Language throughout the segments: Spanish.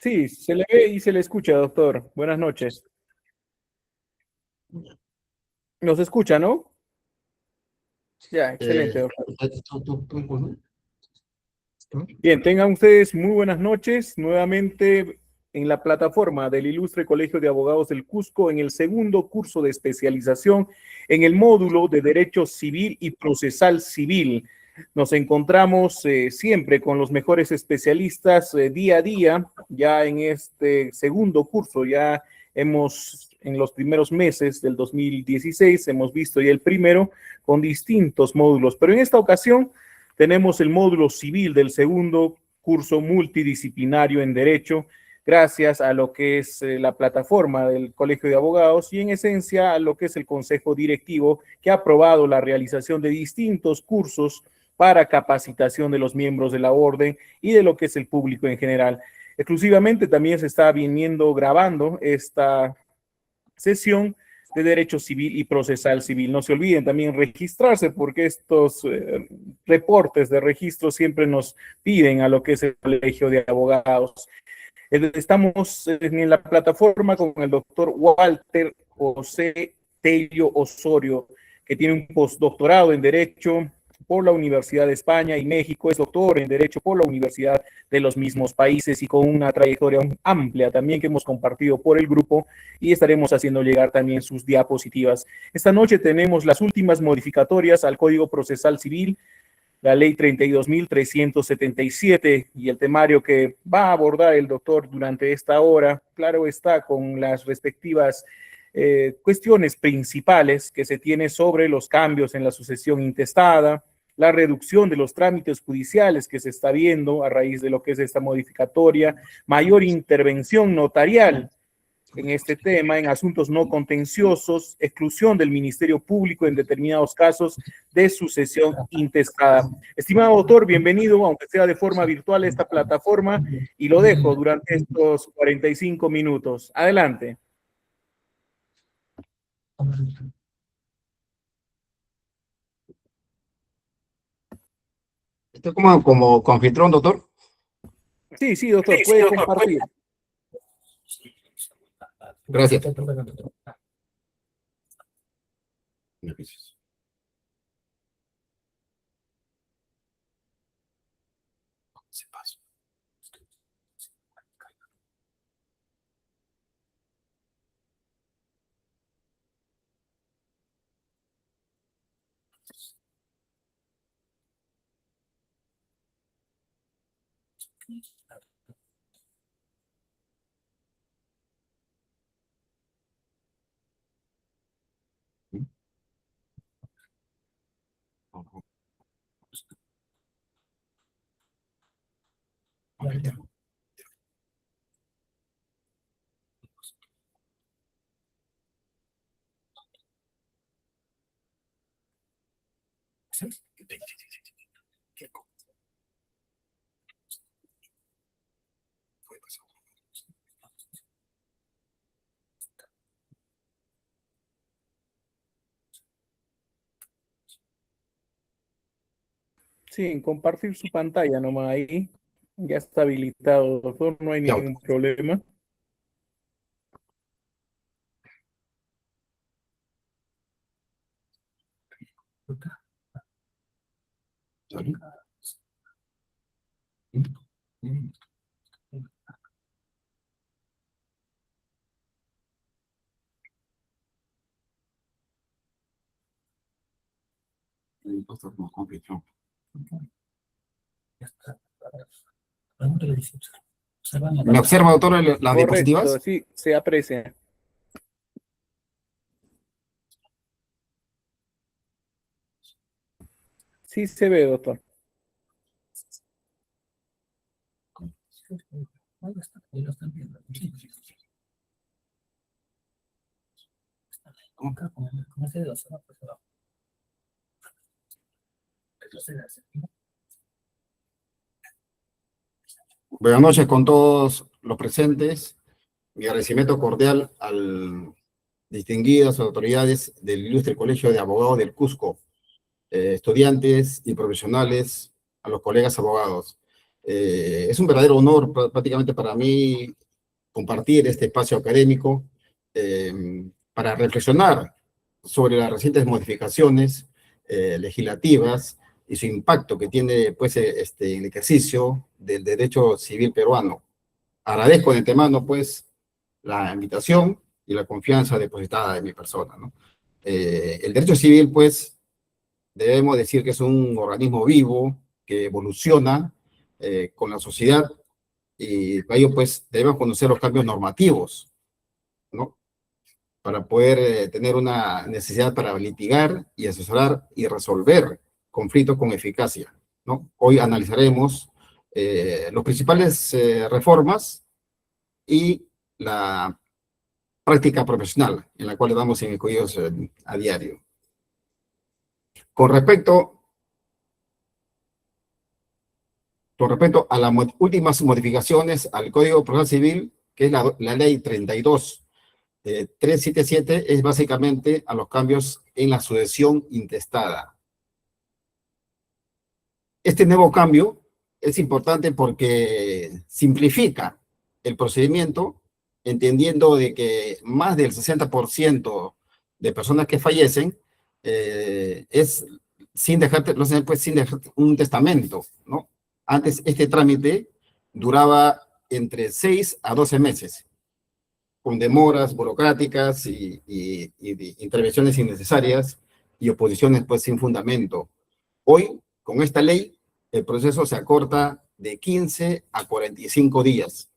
Sí, se le ve y se le escucha, doctor. Buenas noches. ¿Nos escucha, no? Ya, excelente, doctor. Bien, tengan ustedes muy buenas noches. Nuevamente en la plataforma del Ilustre Colegio de Abogados del Cusco, en el segundo curso de especialización en el módulo de Derecho Civil y Procesal Civil. Nos encontramos siempre con los mejores especialistas día a día. Ya en este segundo curso, ya hemos, en los primeros meses del 2016, hemos visto ya el primero con distintos módulos, pero en esta ocasión tenemos el módulo civil del segundo curso multidisciplinario en Derecho, gracias a lo que es la plataforma del Colegio de Abogados y en esencia a lo que es el Consejo Directivo que ha aprobado la realización de distintos cursos para capacitación de los miembros de la orden y de lo que es el público en general. Exclusivamente también se está viniendo grabando esta sesión de Derecho Civil y Procesal Civil. No se olviden también registrarse porque estos reportes de registro siempre nos piden a lo que es el Colegio de Abogados. Estamos en la plataforma con el doctor Walter José Tello Osorio, que tiene un postdoctorado en Derecho por la Universidad de España y México, es doctor en Derecho por la Universidad de los mismos países y con una trayectoria amplia también que hemos compartido por el grupo y estaremos haciendo llegar también sus diapositivas. Esta noche tenemos las últimas modificatorias al Código Procesal Civil, la ley 32.377 y el temario que va a abordar el doctor durante esta hora, claro está, con las respectivas cuestiones principales que se tiene sobre los cambios en la sucesión intestada, la reducción de los trámites judiciales que se está viendo a raíz de lo que es esta modificatoria, mayor intervención notarial en este tema, en asuntos no contenciosos, exclusión del Ministerio Público en determinados casos de sucesión intestada. Estimado doctor, bienvenido, aunque sea de forma virtual, a esta plataforma y lo dejo durante estos 45 minutos. Adelante. ¿Estoy como anfitrión, doctor? Sí, sí, doctor, puede compartir. Gracias. Sí, compartir su pantalla nomás ahí. Ya está habilitado, doctor, no hay ningún problema. ¿Me observa, doctor, las Correcto, diapositivas? sí, se aprecia. Sí se ve, doctor. Buenas noches con todos los presentes. Mi agradecimiento cordial a distinguidas autoridades del Ilustre Colegio de Abogados del Cusco, estudiantes y profesionales, a los colegas abogados. Es un verdadero honor prácticamente para mí compartir este espacio académico para reflexionar sobre las recientes modificaciones legislativas y su impacto que tiene pues, el ejercicio del derecho civil peruano. Agradezco de antemano pues la invitación y la confianza depositada en mi persona, ¿no? El derecho civil pues debemos decir que es un organismo vivo que evoluciona con la sociedad y para ello pues debemos conocer los cambios normativos, ¿no? Para poder tener una necesidad para litigar y asesorar y resolver conflictos con eficacia, ¿no? Hoy analizaremos los principales reformas y la práctica profesional en la cual damos incluidos a diario. Con respecto a las últimas modificaciones al Código Procesal Civil, que es la Ley 377, es básicamente a los cambios en la sucesión intestada. Este nuevo cambio es importante porque simplifica el procedimiento, entendiendo de que más del 60% de personas que fallecen es sin dejar, pues, sin dejar un testamento, ¿no? Antes este trámite duraba entre 6 a 12 meses, con demoras burocráticas y intervenciones innecesarias y oposiciones pues sin fundamento. Hoy, con esta ley, el proceso se acorta de 15 a 45 días.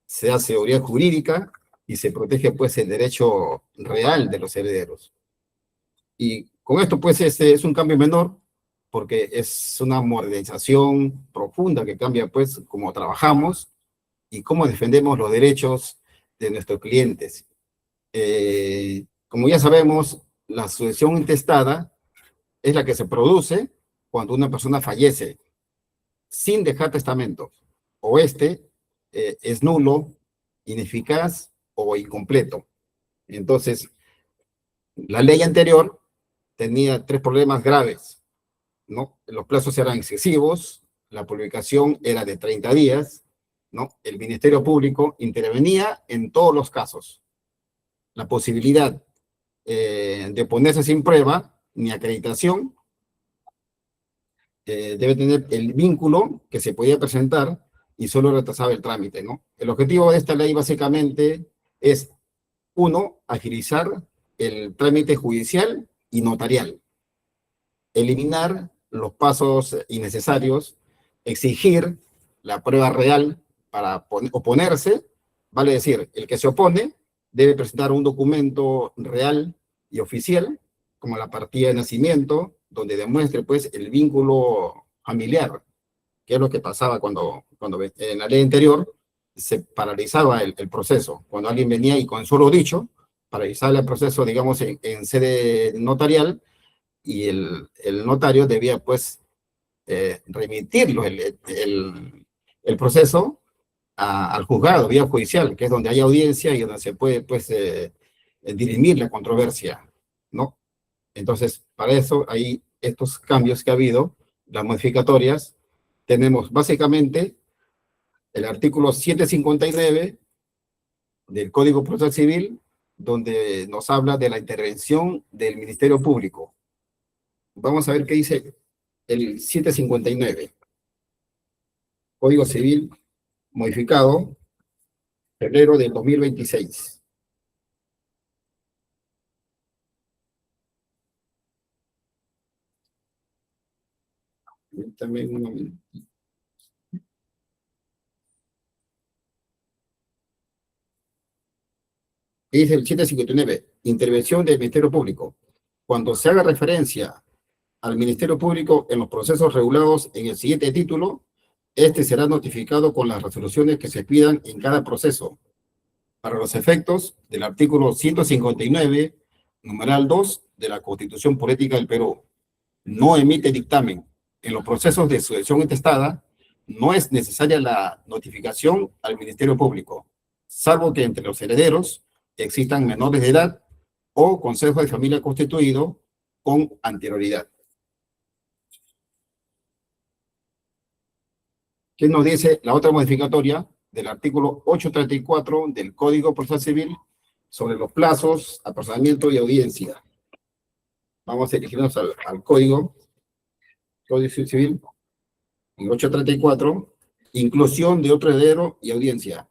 Se da seguridad jurídica y se protege pues el derecho real de los herederos. Y con esto pues es un cambio menor porque es una modernización profunda que cambia pues cómo trabajamos y cómo defendemos los derechos de nuestros clientes. Como ya sabemos, la sucesión intestada es la que se produce cuando una persona fallece sin dejar testamento, o es nulo, ineficaz o incompleto. Entonces, la ley anterior tenía 3 problemas graves, ¿no? Los plazos eran excesivos, la publicación era de 30 días, ¿no? El Ministerio Público intervenía en todos los casos. La posibilidad de ponerse sin prueba ni acreditación debe tener el vínculo que se podía presentar y solo retrasaba el trámite, ¿no? El objetivo de esta ley básicamente es, uno, agilizar el trámite judicial y notarial, eliminar los pasos innecesarios, exigir la prueba real para oponerse, vale decir, el que se opone debe presentar un documento real y oficial, como la partida de nacimiento, donde demuestre pues el vínculo familiar, que es lo que pasaba cuando en la ley anterior se paralizaba el proceso. Cuando alguien venía y con solo dicho, paralizaba el proceso, digamos, en sede notarial, y el notario debía pues remitirlo el proceso al juzgado, vía judicial, que es donde hay audiencia y donde se puede pues dirimir la controversia, ¿no? Entonces, para eso hay estos cambios que ha habido, las modificatorias. Tenemos básicamente el artículo 759 del Código Procesal Civil, donde nos habla de la intervención del Ministerio Público. Vamos a ver qué dice el 759. Código Civil modificado, febrero del 2026. También un momento. Dice el 759, intervención del Ministerio Público. Cuando se haga referencia al Ministerio Público en los procesos regulados en el siguiente título, este será notificado con las resoluciones que se pidan en cada proceso. Para los efectos del artículo 159, numeral 2 de la Constitución Política del Perú, no emite dictamen. En los procesos de sucesión intestada, no es necesaria la notificación al Ministerio Público, salvo que entre los herederos existan menores de edad o consejo de familia constituido con anterioridad. ¿Qué nos dice la otra modificatoria del artículo 834 del Código Procesal Civil sobre los plazos, apersonamiento y audiencia? Vamos a dirigirnos al Código Civil, en 834, inclusión de otro heredero y audiencia.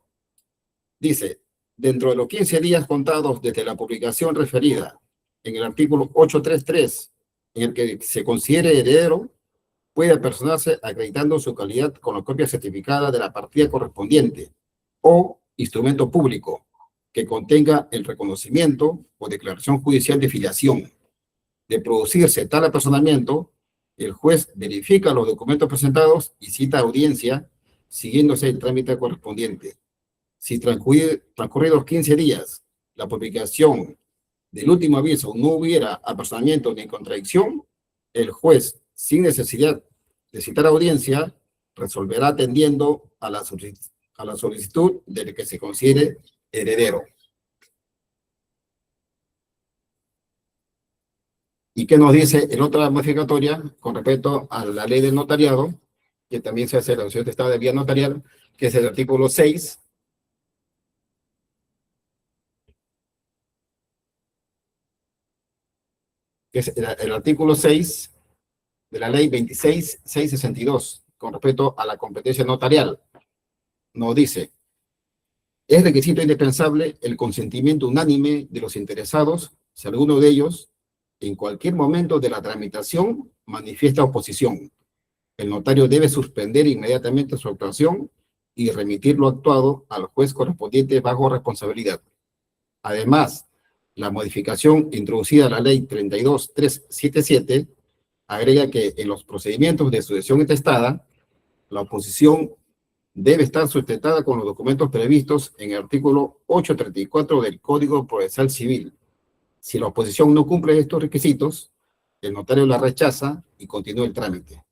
Dice, dentro de los 15 días contados desde la publicación referida en el artículo 833, en el que se considere heredero, puede apersonarse acreditando su calidad con la copia certificada de la partida correspondiente o instrumento público que contenga el reconocimiento o declaración judicial de filiación. De producirse tal apersonamiento, el juez verifica los documentos presentados y cita audiencia siguiéndose el trámite correspondiente. Si transcurridos 15 días, la publicación del último aviso no hubiera apersonamiento ni contradicción, el juez, sin necesidad de citar audiencia, resolverá atendiendo a la solicitud del que se considere heredero. ¿Y qué nos dice en otra modificatoria con respecto a la ley del notariado, que también se hace la asunción de estado de vía notarial, que es el artículo 6, que es el artículo 6 de la ley 26.662, con respecto a la competencia notarial? Nos dice, es requisito indispensable el consentimiento unánime de los interesados si alguno de ellos, en cualquier momento de la tramitación, manifiesta oposición. El notario debe suspender inmediatamente su actuación y remitir lo actuado al juez correspondiente bajo responsabilidad. Además, la modificación introducida a la ley 32.377 agrega que en los procedimientos de sucesión intestada, la oposición debe estar sustentada con los documentos previstos en el artículo 834 del Código Procesal Civil. Si la oposición no cumple estos requisitos, el notario la rechaza y continúa el trámite.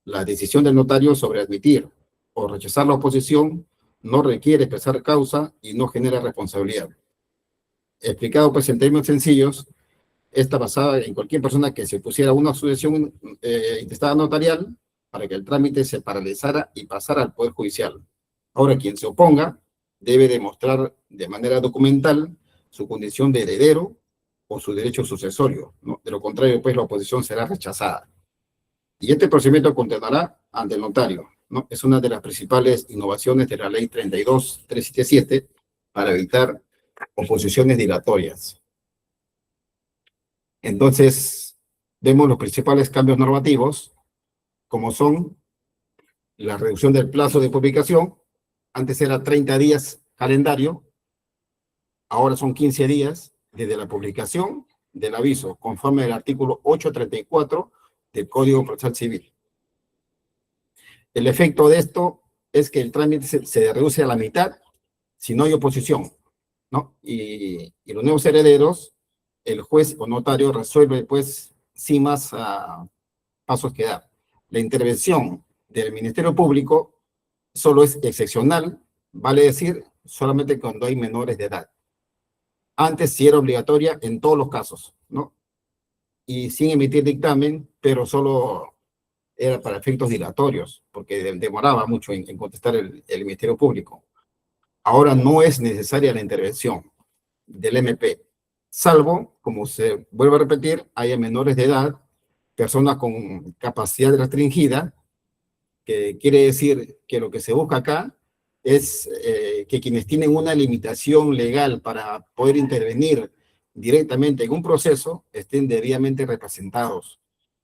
La decisión del notario sobre admitir o rechazar la oposición no requiere expresar causa y no genera responsabilidad. Explicado pues en términos sencillos, esta basada en cualquier persona que se pusiera a una sucesión intestada notarial para que el trámite se paralizara y pasara al Poder Judicial. Ahora, quien se oponga debe demostrar de manera documental su condición de heredero o su derecho sucesorio, ¿no? De lo contrario, pues la oposición será rechazada. Y este procedimiento continuará ante el notario, ¿no? Es una de las principales innovaciones de la ley 32.377 para evitar oposiciones dilatorias. Entonces, vemos los principales cambios normativos, como son la reducción del plazo de publicación. Antes era 30 días calendario, ahora son 15 días desde la publicación del aviso, conforme al artículo 834 del Código Procesal Civil. El efecto de esto es que el trámite se reduce a la mitad si no hay oposición, ¿no? Y los nuevos herederos, el juez o notario resuelve, pues, sin más pasos que dar. La intervención del Ministerio Público solo es excepcional, vale decir, solamente cuando hay menores de edad. Antes sí era obligatoria en todos los casos, ¿no? Y sin emitir dictamen, pero solo era para efectos dilatorios, porque demoraba mucho en contestar el Ministerio Público. Ahora no es necesaria la intervención del MP, salvo, como se vuelve a repetir, haya menores de edad, personas con capacidad restringida, que quiere decir que lo que se busca acá es que quienes tienen una limitación legal para poder intervenir directamente en un proceso estén debidamente representados,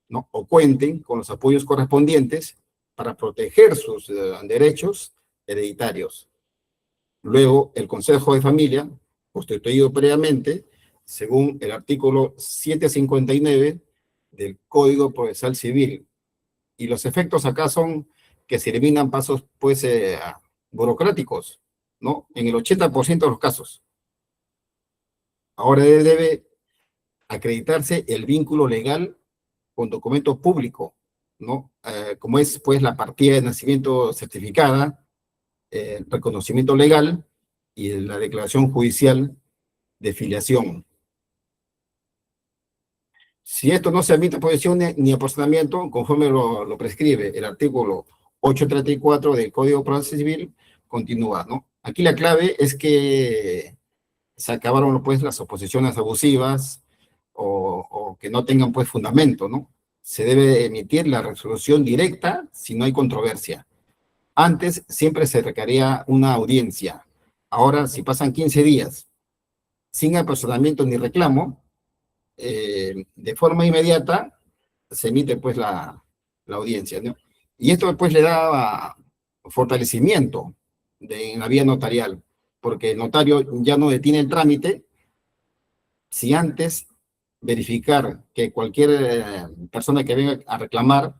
¿no? O cuenten con los apoyos correspondientes para proteger sus derechos hereditarios. Luego, el Consejo de Familia, constituido previamente, según el artículo 759 del Código Procesal Civil. Y los efectos acá son que se eliminan pasos, pues, burocráticos, ¿no? En el 80% de los casos. Ahora debe acreditarse el vínculo legal con documento público, ¿no? Como es, pues, la partida de nacimiento certificada, reconocimiento legal y la declaración judicial de filiación. Si esto no se admite oposición ni apoderamiento, conforme lo prescribe el artículo 834 del Código de Proceso Civil continúa, ¿no? Aquí la clave es que se acabaron pues las oposiciones abusivas o que no tengan pues fundamento, ¿no? Se debe emitir la resolución directa si no hay controversia. Antes siempre se requería una audiencia. Ahora, si pasan 15 días sin apersonamiento ni reclamo, de forma inmediata se emite pues la audiencia, ¿no? Y esto pues le da fortalecimiento en la vía notarial, porque el notario ya no detiene el trámite si antes verificar que cualquier persona que venga a reclamar,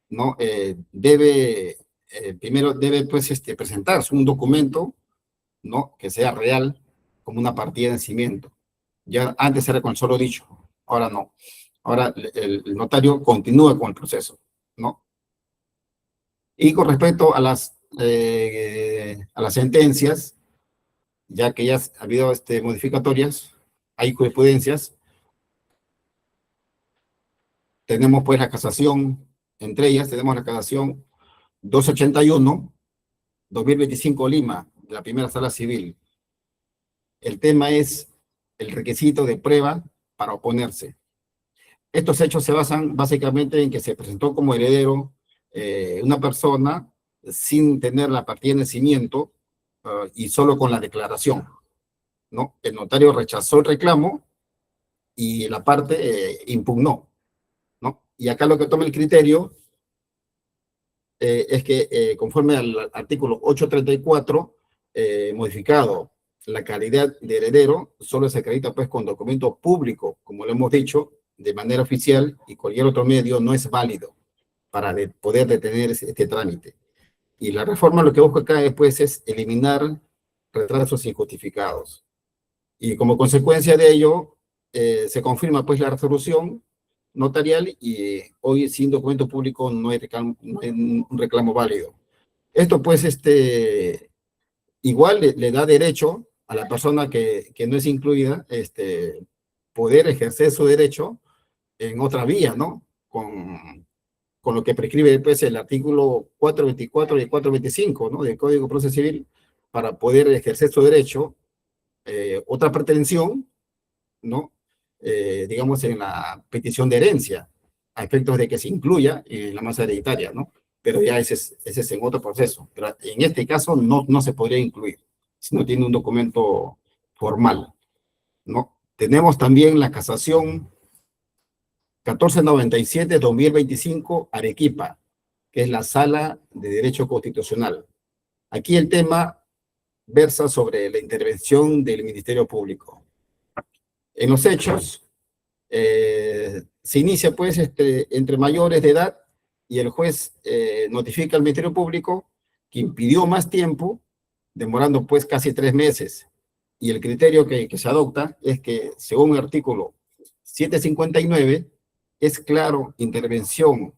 ¿no? Primero debe pues presentarse un documento, ¿no? Que sea real, como una partida de nacimiento. Ya antes era con el solo dicho, ahora no. Ahora el notario continúa con el proceso, ¿no? Y con respecto a las sentencias, ya que ya ha habido modificatorias, hay jurisprudencias, tenemos pues la casación, entre ellas tenemos la casación 281, 2025 Lima, de la primera sala civil. El tema es el requisito de prueba para oponerse. Estos hechos se basan básicamente en que se presentó como heredero una persona sin tener la partida de nacimiento y solo con la declaración, ¿no? El notario rechazó el reclamo y la parte impugnó, ¿no? Y acá lo que toma el criterio es que conforme al artículo 834, modificado, la calidad de heredero solo se acredita pues con documento público, como lo hemos dicho, de manera oficial, y cualquier otro medio no es válido para poder detener este trámite. Y la reforma lo que busca acá después es eliminar retrasos injustificados. Y como consecuencia de ello, se confirma pues la resolución notarial y hoy sin documento público no hay un reclamo válido. Esto pues igual le da derecho a la persona que no es incluida poder ejercer su derecho en otra vía, ¿no? Con lo que prescribe pues, el artículo 424 y 425, ¿no? Del Código de Proceso Civil, para poder ejercer su derecho, otra pretensión, ¿no? Digamos, en la petición de herencia, a efectos de que se incluya en la masa hereditaria, ¿no? Pero ya ese es en otro proceso. Pero en este caso no se podría incluir, si no tiene un documento formal, ¿no? Tenemos también la casación 1497-2025 Arequipa, que es la Sala de Derecho Constitucional. Aquí el tema versa sobre la intervención del Ministerio Público. En los hechos, se inicia pues entre mayores de edad y el juez notifica al Ministerio Público que impidió más tiempo, demorando pues casi 3 meses. Y el criterio que se adopta es que, según el artículo 759, es claro intervención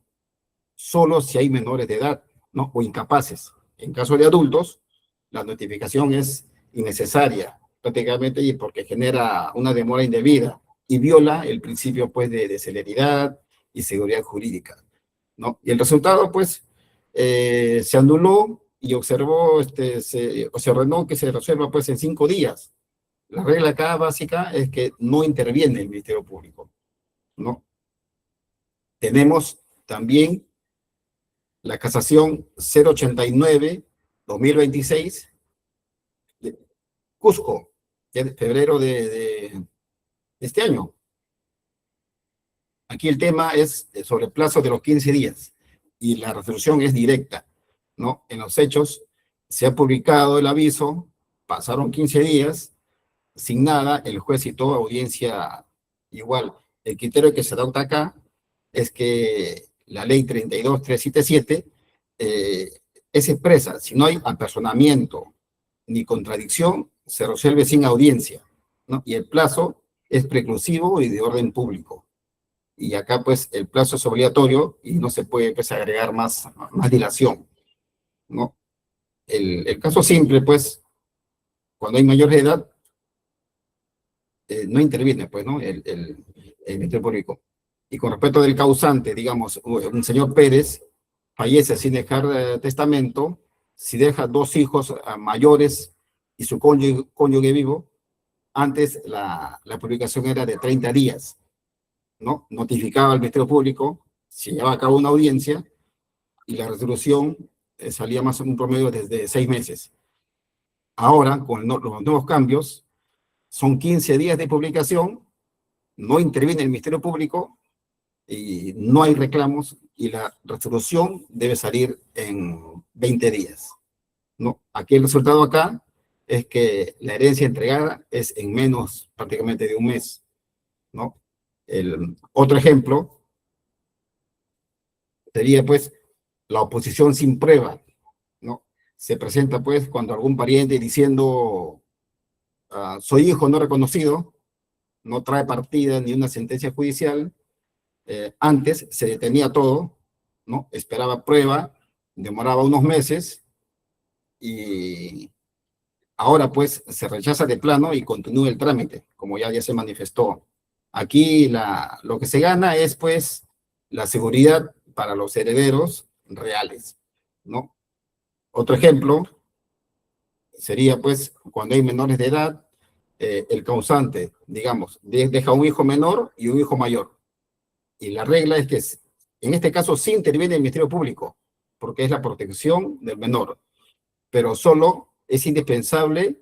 solo si hay menores de edad, ¿no? O incapaces. En caso de adultos, la notificación es innecesaria, prácticamente, y porque genera una demora indebida y viola el principio, pues, de celeridad y seguridad jurídica, ¿no? Y el resultado, pues, se anuló y observó, se ordenó que se resuelva, pues, en 5 días. La regla acá básica es que no interviene el Ministerio Público, ¿no? Tenemos también la casación 089-2026 de Cusco, de febrero de este año. Aquí el tema es sobre el plazo de los 15 días y la resolución es directa, ¿no? En los hechos se ha publicado el aviso, pasaron 15 días, sin nada, el juez citó audiencia igual. El criterio que se adopta acá es que la ley 32377 es expresa. Si no hay apersonamiento ni contradicción, se resuelve sin audiencia, ¿no? Y el plazo es preclusivo y de orden público. Y acá, pues, el plazo es obligatorio y no se puede, pues, agregar más dilación, ¿no? El caso simple, pues, cuando hay mayor de edad, no interviene, pues, ¿no? El Ministerio Público. Y con respecto del causante, digamos, un señor Pérez, fallece sin dejar testamento, si deja 2 hijos mayores y su cónyuge vivo, antes la publicación era de 30 días, ¿no? Notificaba al Ministerio Público, se llevaba a cabo una audiencia y la resolución salía más en un promedio desde 6 meses. Ahora, con los nuevos cambios, son 15 días de publicación, no interviene el Ministerio Público y no hay reclamos y la resolución debe salir en 20 días, ¿no? Aquí el resultado acá es que la herencia entregada es en menos prácticamente de un mes, ¿no? El otro ejemplo sería pues la oposición sin prueba, ¿no? Se presenta pues cuando algún pariente diciendo soy hijo no reconocido, no trae partida ni una sentencia judicial. Antes se detenía todo, ¿no? Esperaba prueba, demoraba unos meses y ahora pues se rechaza de plano y continúa el trámite, como ya se manifestó. Aquí lo que se gana es pues la seguridad para los herederos reales, ¿no? Otro ejemplo sería pues cuando hay menores de edad, el causante, digamos, deja un hijo menor y un hijo mayor. Y la regla es que en este caso sí interviene el Ministerio Público, porque es la protección del menor, pero solo es indispensable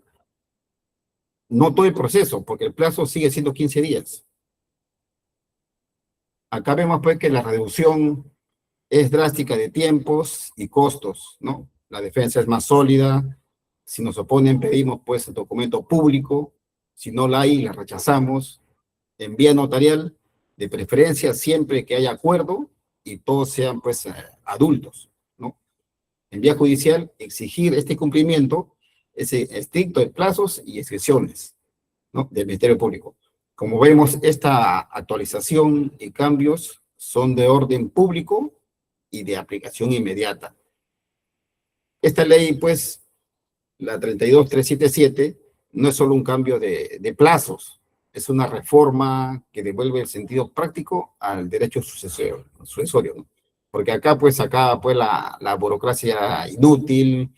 no todo el proceso, porque el plazo sigue siendo 15 días. Acá vemos pues que la reducción es drástica de tiempos y costos, ¿no? La defensa es más sólida. Si nos oponen, pedimos pues el documento público. Si no la hay, la rechazamos. En vía notarial, de preferencia, siempre que haya acuerdo y todos sean pues adultos, ¿no? En vía judicial, exigir este cumplimiento es estricto de plazos y excepciones, ¿no? Del Ministerio Público. Como vemos, esta actualización y cambios son de orden público y de aplicación inmediata. Esta ley, pues, la 32377, no es solo un cambio de plazos, es una reforma que devuelve el sentido práctico al derecho sucesorio, ¿no? Porque acá, pues, la burocracia inútil,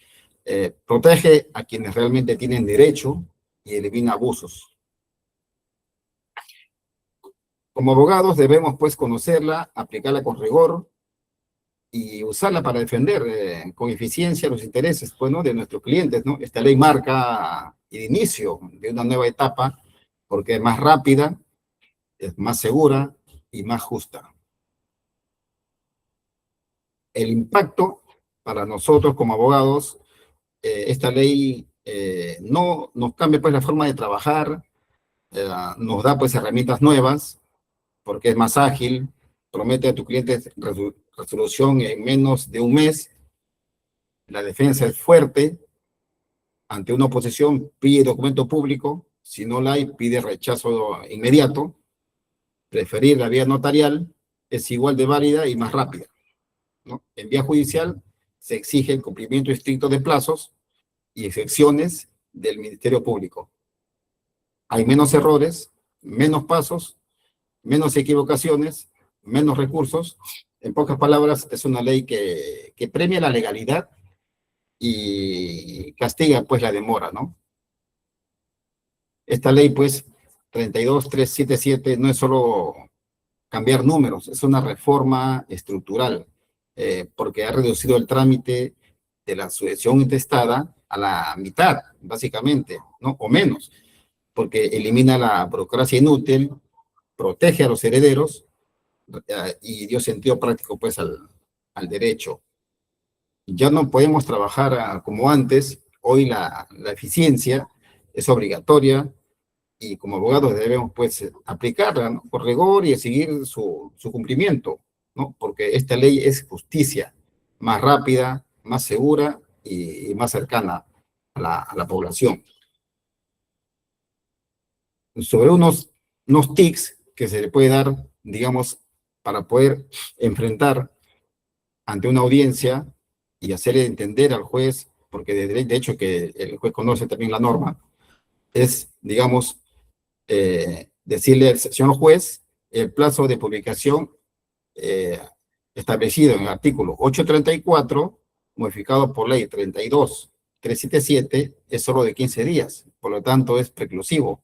protege a quienes realmente tienen derecho y elimina abusos. Como abogados debemos, pues, conocerla, aplicarla con rigor y usarla para defender con eficiencia los intereses, pues, ¿no? De nuestros clientes, ¿no? Esta ley marca el inicio de una nueva etapa porque es más rápida, es más segura y más justa. El impacto para nosotros como abogados, esta ley no nos cambia pues la forma de trabajar, nos da pues herramientas nuevas porque es más ágil, promete a tu cliente resolución en menos de un mes, la defensa es fuerte, ante una oposición pide documento público, si no la hay pide rechazo inmediato, preferir la vía notarial es igual de válida y más rápida, ¿no? En vía judicial se exige el cumplimiento estricto de plazos y excepciones del Ministerio Público. Hay menos errores, menos pasos, menos equivocaciones, menos recursos. En pocas palabras, es una ley que premia la legalidad y castiga pues la demora, ¿no? Esta ley pues 32377 no es solo cambiar números, es una reforma estructural, porque ha reducido el trámite de la sucesión intestada a la mitad, básicamente, ¿no? O menos, porque elimina la burocracia inútil, protege a los herederos y dio sentido práctico pues al derecho. Ya no podemos trabajar como antes, hoy la eficiencia es obligatoria y como abogados debemos pues aplicarla, ¿no? Por rigor y seguir su cumplimiento, ¿no? Porque esta ley es justicia, más rápida, más segura y más cercana a la población. Sobre unos tics que se le puede dar, digamos, para poder enfrentar ante una audiencia y hacerle entender al juez, porque de hecho que el juez conoce también la norma, es, digamos, decirle al señor juez, el plazo de publicación establecido en el artículo 834, modificado por ley 32.377, es solo de 15 días, por lo tanto es preclusivo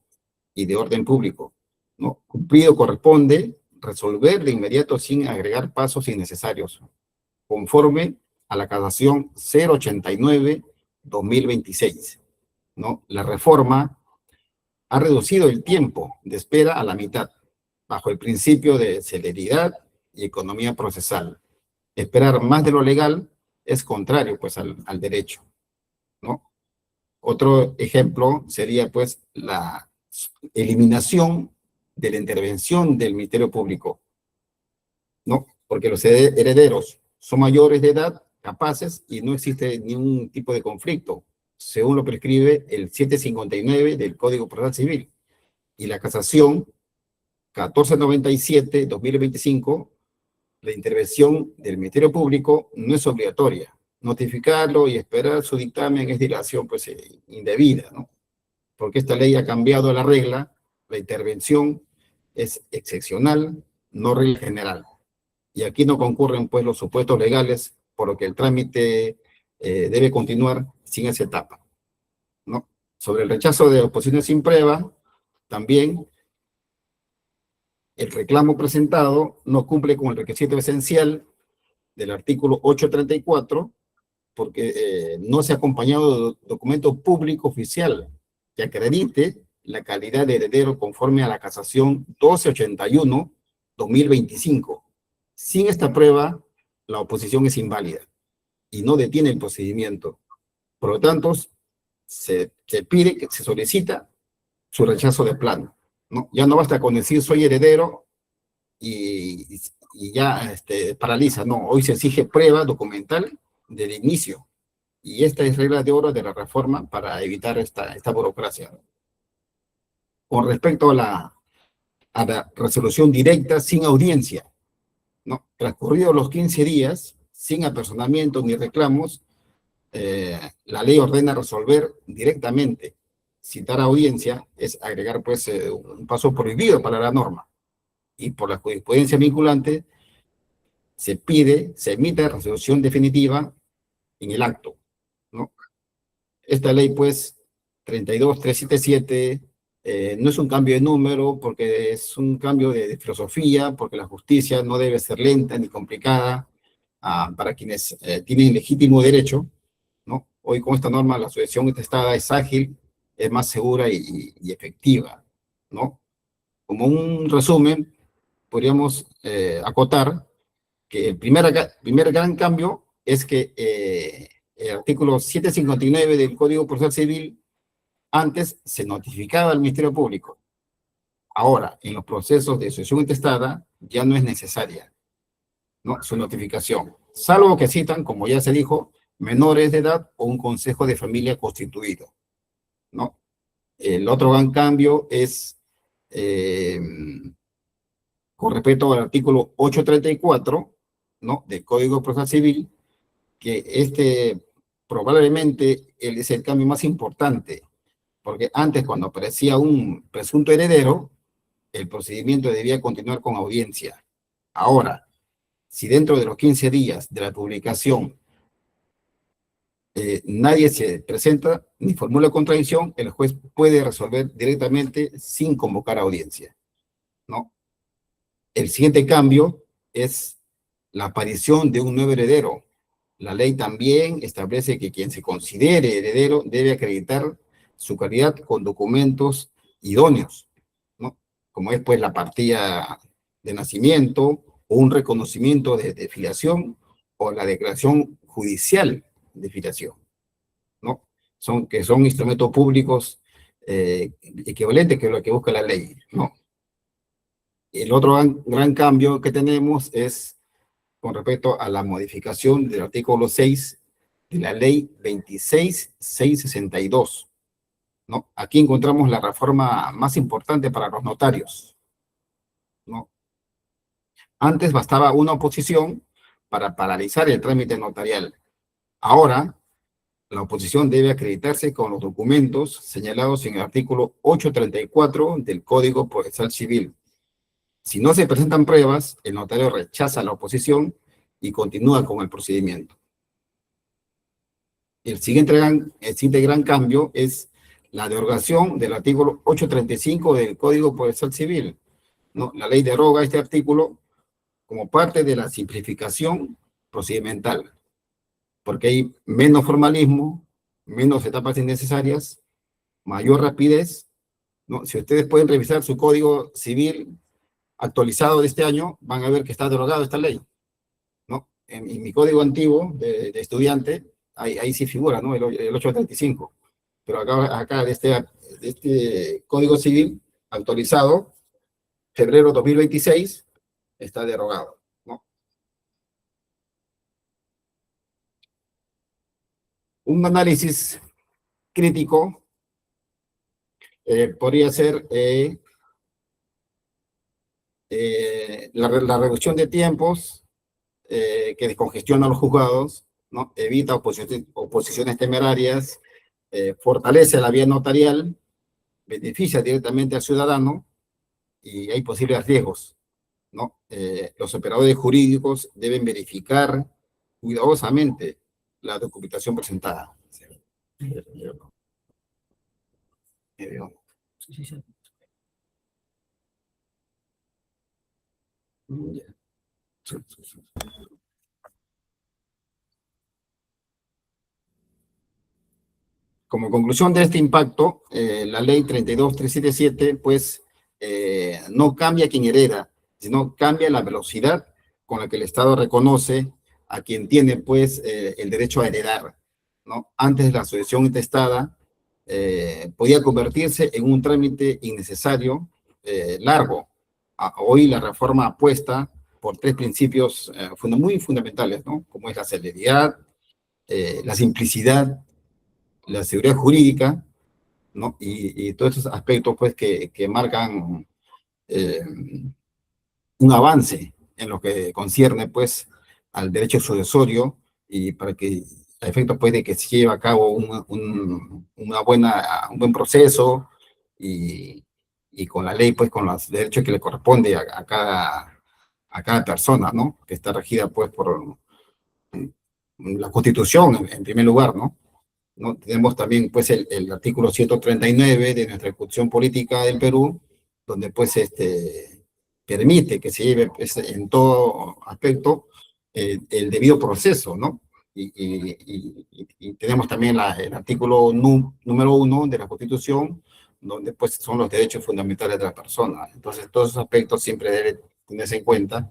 y de orden público, ¿no? Cumplido corresponde resolver de inmediato sin agregar pasos innecesarios, conforme a la casación 089-2026, ¿no? La reforma ha reducido el tiempo de espera a la mitad, bajo el principio de celeridad y economía procesal. Esperar más de lo legal es contrario, pues, al derecho, ¿no? Otro ejemplo sería, pues, la eliminación de la intervención del Ministerio Público, ¿no? Porque los herederos son mayores de edad, capaces, y no existe ningún tipo de conflicto, según lo prescribe el 759 del Código Procesal Civil. Y la casación 1497-2025, la intervención del Ministerio Público no es obligatoria. Notificarlo y esperar su dictamen es dilación, pues, indebida, ¿no? Porque esta ley ha cambiado la regla, la intervención es excepcional, no regla general. Y aquí no concurren, pues, los supuestos legales, por lo que el trámite debe continuar sin esa etapa, ¿no? Sobre el rechazo de oposiciones sin prueba, también el reclamo presentado no cumple con el requisito esencial del artículo 834, porque no se ha acompañado de documento público oficial que acredite la calidad de heredero conforme a la casación 1281-2025. Sin esta prueba, la oposición es inválida y no detiene el procedimiento. Por lo tanto, se pide, que se solicita su rechazo de plano, ¿no? Ya no basta con decir soy heredero y ya paraliza, no. Hoy se exige prueba documental del inicio. Y esta es regla de oro de la reforma para evitar esta burocracia. Con respecto a la resolución directa sin audiencia, ¿no? Transcurridos los 15 días, sin apersonamiento ni reclamos, la ley ordena resolver directamente. Citar audiencia es agregar, pues, un paso prohibido para la norma. Y por la jurisprudencia vinculante, se emite resolución definitiva en el acto, ¿no? Esta ley, pues, 32.377, no es un cambio de número, porque es un cambio de filosofía, porque la justicia no debe ser lenta ni complicada para quienes tienen legítimo derecho, ¿no? Hoy con esta norma la sucesión intestada es ágil, es más segura y efectiva, ¿no? Como un resumen, podríamos acotar que el primer gran cambio es que el artículo 759 del Código Procesal Civil antes se notificaba al Ministerio Público. Ahora, en los procesos de sucesión intestada ya no es necesaria, ¿no?, su notificación, salvo que citan, como ya se dijo, menores de edad o un consejo de familia constituido, ¿no? El otro gran cambio es con respecto al artículo 834, ¿no?, del Código Procesal Civil, que probablemente es el cambio más importante, porque antes, cuando aparecía un presunto heredero, el procedimiento debía continuar con audiencia. Ahora, si dentro de los 15 días de la publicación nadie se presenta ni formula contradicción, el juez puede resolver directamente sin convocar audiencia, ¿no? El siguiente cambio es la aparición de un nuevo heredero. La ley también establece que quien se considere heredero debe acreditar su calidad con documentos idóneos, ¿no?, como es, pues, la partida de nacimiento o un reconocimiento de filiación o la declaración judicial de filiación, ¿no? Son instrumentos públicos equivalentes, que es lo que busca la ley, ¿no? El otro gran cambio que tenemos es con respecto a la modificación del artículo 6 de la ley 26.662, ¿no? Aquí encontramos la reforma más importante para los notarios, ¿no? Antes bastaba una oposición para paralizar el trámite notarial. Ahora, la oposición debe acreditarse con los documentos señalados en el artículo 834 del Código Procesal Civil. Si no se presentan pruebas, el notario rechaza la oposición y continúa con el procedimiento. El siguiente gran cambio es la derogación del artículo 835 del Código Procesal Civil, ¿no? La ley deroga este artículo como parte de la simplificación procedimental, porque hay menos formalismo, menos etapas innecesarias, mayor rapidez, ¿no? Si ustedes pueden revisar su Código Civil actualizado de este año, van a ver que está derogada esta ley, ¿no? En mi código antiguo de estudiante, ahí sí figura, ¿no? El 835. Pero acá de este Código Civil actualizado, febrero 2026, está derogado, ¿no? Un análisis crítico podría ser la reducción de tiempos que descongestiona a los juzgados, ¿no? Evita oposiciones temerarias, fortalece la vía notarial, beneficia directamente al ciudadano y hay posibles riesgos, ¿no? Los operadores jurídicos deben verificar cuidadosamente la documentación presentada. Como conclusión de este impacto, la ley 32377, pues, no cambia quien hereda, sino cambia la velocidad con la que el Estado reconoce a quien tiene, pues, el derecho a heredar, ¿no? Antes la sucesión intestada podía convertirse en un trámite innecesario, largo. Hoy la reforma apuesta por tres principios muy fundamentales, ¿no? Como es la celeridad, la simplicidad, la seguridad jurídica, ¿no? Y todos esos aspectos, pues, que marcan eh, un avance en lo que concierne, pues, al derecho sucesorio y para que, a efectos, pues, de que se lleve a cabo un buen proceso y con la ley, pues, con los derechos que le corresponde a cada persona, ¿no? Que está regida, pues, por la Constitución, en primer lugar, ¿no? ¿No? Tenemos también, pues, el artículo 139 de nuestra Constitución Política del Perú, donde, pues, permite que se lleve, pues, en todo aspecto el debido proceso, ¿no? Y tenemos también el artículo número 1 de la Constitución, donde, pues, son los derechos fundamentales de la persona. Entonces, todos esos aspectos siempre deben tenerse en cuenta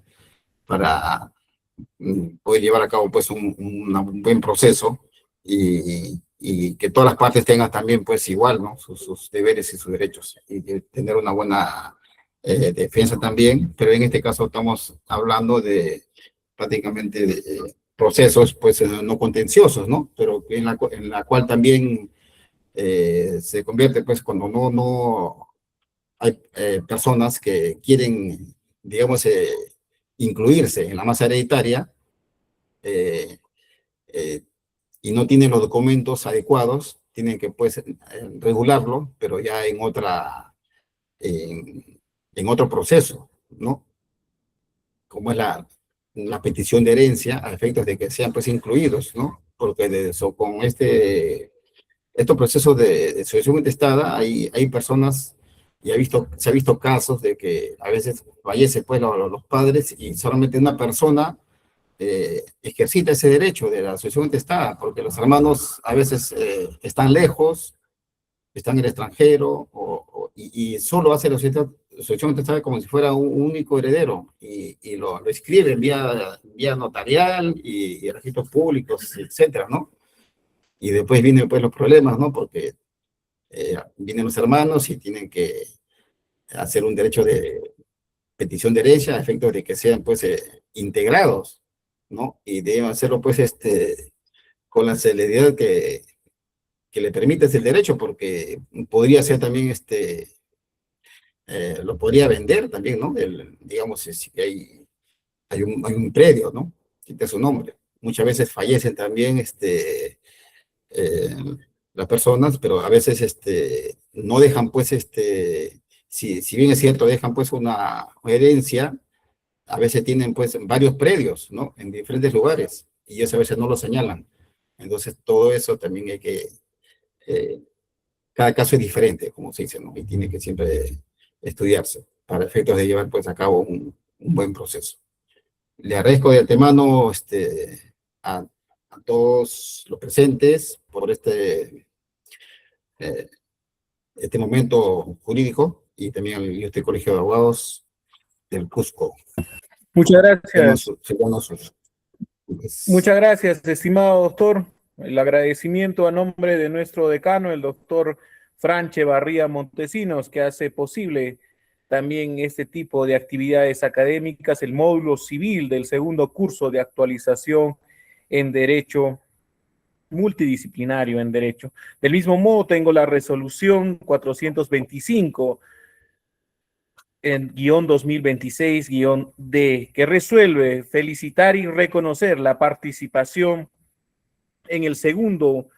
para poder llevar a cabo, pues, un buen proceso y que todas las partes tengan también, pues, igual, ¿no? Sus deberes y sus derechos y tener una buena defensa también, pero en este caso estamos hablando de prácticamente de procesos, pues, no contenciosos, ¿no? Pero en la cual también se convierte, pues, cuando no hay personas que quieren, digamos, incluirse en la masa hereditaria, eh, eh, y no tienen los documentos adecuados, tienen que, pues, regularlo, pero ya en otro proceso, ¿no? Como es la petición de herencia, a efectos de que sean, pues, incluidos, ¿no? Porque con estos procesos de sucesión intestada hay personas, y se ha visto casos de que a veces fallece, pues, los padres y solamente una persona ejercita ese derecho de la sucesión intestada, porque los hermanos a veces están lejos, están en el extranjero, y solo hace la sucesión intestada como si fuera un único heredero, y lo escriben vía notarial y registros públicos, etcétera, ¿no? Y después vienen, pues, los problemas, ¿no? Porque vienen los hermanos y tienen que hacer un derecho de petición de herencia a efectos de que sean, pues, integrados, ¿no? Y deben hacerlo, pues, con la celeridad que le permite el derecho, porque podría ser también, lo podría vender también, ¿no? Digamos, si hay un predio, ¿no? Quita su nombre. Muchas veces fallecen también, eh, las personas, pero a veces, no dejan, pues, si bien es cierto, dejan, pues, una herencia, a veces tienen pues varios predios, ¿no? En diferentes lugares, y eso a veces no lo señalan. Entonces, todo eso también hay que, eh, cada caso es diferente, como se dice, ¿no? Y tiene que siempre estudiarse para efectos de llevar pues a cabo un buen proceso. Le agradezco de antemano a, a todos los presentes por eh, este momento jurídico y también al Ilustre Colegio de Abogados del Cusco. Muchas gracias. Pues, Muchas gracias, estimado doctor. El agradecimiento a nombre de nuestro decano, el doctor Franche Barría Montesinos, que hace posible también este tipo de actividades académicas, el módulo civil del segundo curso de actualización en Derecho multidisciplinario en Derecho. Del mismo modo, tengo la resolución 425 en guión 2026 guión D, que resuelve felicitar y reconocer la participación en el segundo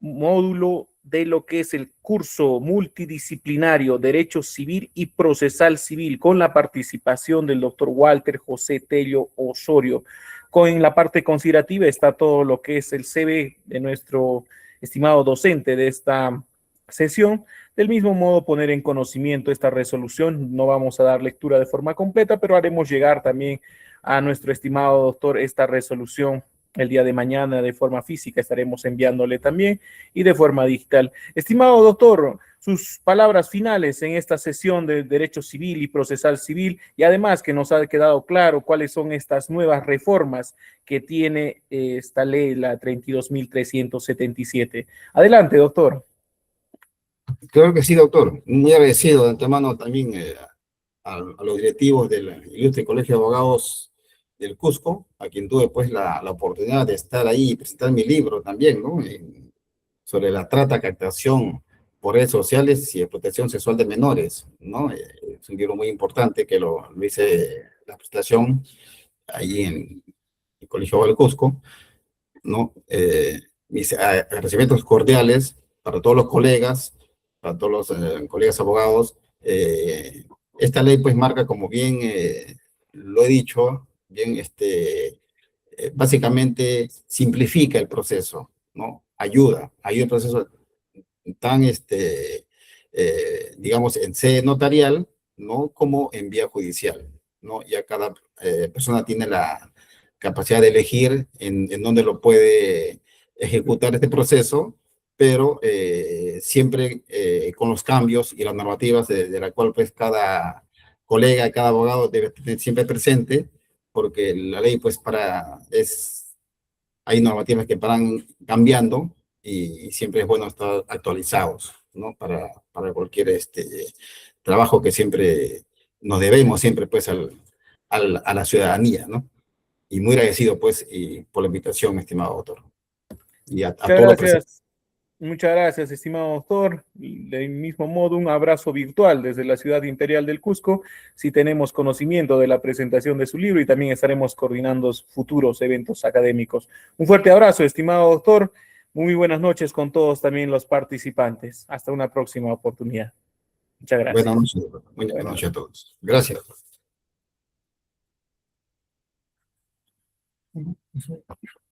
módulo de lo que es el curso multidisciplinario Derecho Civil y Procesal Civil, con la participación del doctor Walter José Tello Osorio. Con la parte considerativa está todo lo que es el CV de nuestro estimado docente de esta sesión. Del mismo modo, poner en conocimiento esta resolución. No vamos a dar lectura de forma completa, pero haremos llegar también a nuestro estimado doctor esta resolución el día de mañana de forma física, estaremos enviándole también y de forma digital. Estimado doctor, sus palabras finales en esta sesión de Derecho Civil y Procesal Civil, y además que nos ha quedado claro cuáles son estas nuevas reformas que tiene esta ley, la 32.377. Adelante, doctor. claro que sí, doctor. Muy agradecido de antemano también a los directivos del Ilustre Colegio de Abogados del Cusco, a quien tuve pues la oportunidad de estar ahí y presentar mi libro también, ¿no? Sobre la trata, captación por redes sociales y explotación sexual de menores, ¿no? Es un libro muy importante que lo hice la presentación ahí en el Colegio del Cusco, ¿no? Mis agradecimientos cordiales para todos los colegas, para todos los colegas abogados. Esta ley pues marca, como bien lo he dicho, bien, básicamente simplifica el proceso, ¿no? Ayuda el proceso tan, digamos, en sede notarial, ¿no? Como en vía judicial, ¿no? Ya cada persona tiene la capacidad de elegir en dónde lo puede ejecutar este proceso, pero siempre con los cambios y las normativas de la cual pues cada colega, cada abogado debe tener siempre presente, porque la ley pues hay normativas que van cambiando y siempre es bueno estar actualizados, ¿no? Para cualquier trabajo que siempre nos debemos, siempre pues a la ciudadanía, ¿no? Y muy agradecido pues por la invitación, estimado doctor. Y a Muchas todos los presentes. gracias. Muchas gracias, estimado doctor. Del mismo modo, un abrazo virtual desde la ciudad imperial del Cusco. Si tenemos conocimiento de la presentación de su libro y también estaremos coordinando futuros eventos académicos. Un fuerte abrazo, estimado doctor. Muy buenas noches con todos también los participantes. Hasta una próxima oportunidad. Muchas Buenas gracias. noches, doctor. Buenas Buenas noches a todos. Gracias, doctor. noches.